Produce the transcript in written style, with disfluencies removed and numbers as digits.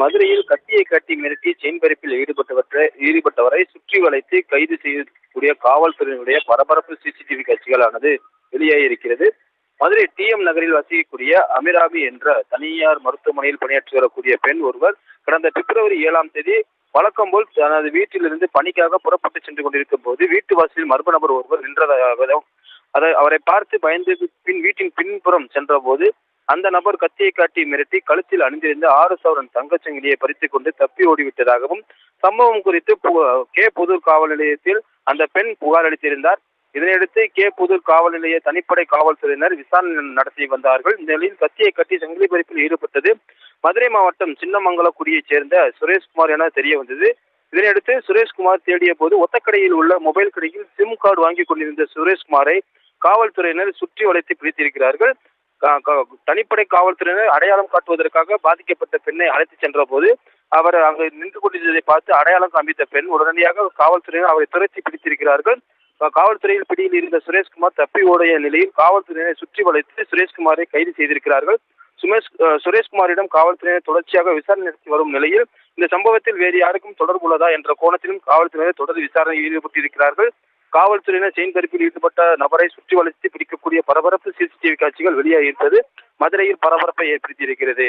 மதுரையில் கத்தியை காட்டி மிரட்டி செயின் பறிப்பில் ஈடுபட்டவரை சுற்றி வளைத்து கைது செய்யக்கூடிய காவல்துறையினுடைய பரபரப்பு சிசிடிவி காட்சிகளானது வெளியாகியிருக்கிறது. மதுரை டிஎம் நகரில் வசிக்கக்கூடிய அமிராபி என்ற தனியார் மருத்துவமனையில் பணியாற்றி வரக்கூடிய பெண் ஒருவர் கடந்த பிப்ரவரி 7ஆம் தேதி வழக்கம் போல் தனது வீட்டிலிருந்து பணிக்காக புறப்பட்டு சென்று கொண்டிருக்கும் போது வீட்டு வாசலில் மர்ம நபர் ஒருவர் நின்றதாகவும் அவரை பார்த்து பயந்து வீட்டின் பின்புறம் சென்ற போது அந்த நபர் கத்தியை காட்டி மிரட்டி கழுத்தில் அணிந்திருந்த 6 சவரன் தங்கச்சங்கிலியை பறித்துக் கொண்டு தப்பி ஓடிவிட்டதாகவும் சம்பவம் குறித்து கே புதூர் காவல் நிலையத்தில் அந்த பெண் புகார் அளித்திருந்தார். இதனையடுத்து கே புதூர் காவல் நிலைய தனிப்படை காவல்துறையினர் விசாரணை நடத்தி வந்தார்கள். இந்த நிலையில் கத்தியை கட்டி சங்கிலி பறிப்பில் ஈடுபட்டது மதுரை மாவட்டம் சின்னமங்கலக்குடியைச் சேர்ந்த சுரேஷ்குமார் என தெரிய வந்தது. இதனையடுத்து சுரேஷ்குமார் தேடிய போது ஒத்தக்கடையில் உள்ள மொபைல் கடையில் சிம் கார்டு வாங்கி கொண்டிருந்த சுரேஷ்குமாரை காவல்துறையினர் சுற்றி வளைத்து பிடித்திருக்கிறார்கள். தனிப்படை காவல்துறையினர் அடையாளம் காட்டுவதற்காக பாதிக்கப்பட்ட பெண்ணை அழைத்து சென்ற போது அவர் அங்கு நின்று கொண்டிருந்ததை பார்த்து அடையாளம் காண்பித்த பெண் உடனடியாக காவல்துறையினர் அவரை துரத்தி பிடித்திருக்கிறார்கள். காவல்துறையில் பிடியில் இருந்த சுரேஷ்குமார் தப்பி ஓடிய நிலையில் காவல்துறையினரை சுற்றி வளைத்து சுரேஷ்குமாரை கைது செய்திருக்கிறார்கள். சுரேஷ்குமாரிடம் காவல்துறையினர் தொடர்ச்சியாக விசாரணை நடத்தி வரும் நிலையில் இந்த சம்பவத்தில் வேறு யாருக்கும் தொடர்பு உள்ளதா என்ற கோணத்திலும் காவல்துறையினர் தொடர் விசாரணையில் ஈடுபட்டிருக்கிறார்கள். காவல்துறையினர் செயின் பறிப்பில் ஈடுபட்ட நபரை சுற்றி வளைத்து பிடிக்கக்கூடிய பரபரப்பு சிசிடிவி காட்சிகள் வெளியாகியிருப்பது மதுரையில் பரபரப்பை ஏற்படுத்தியிருக்கிறது.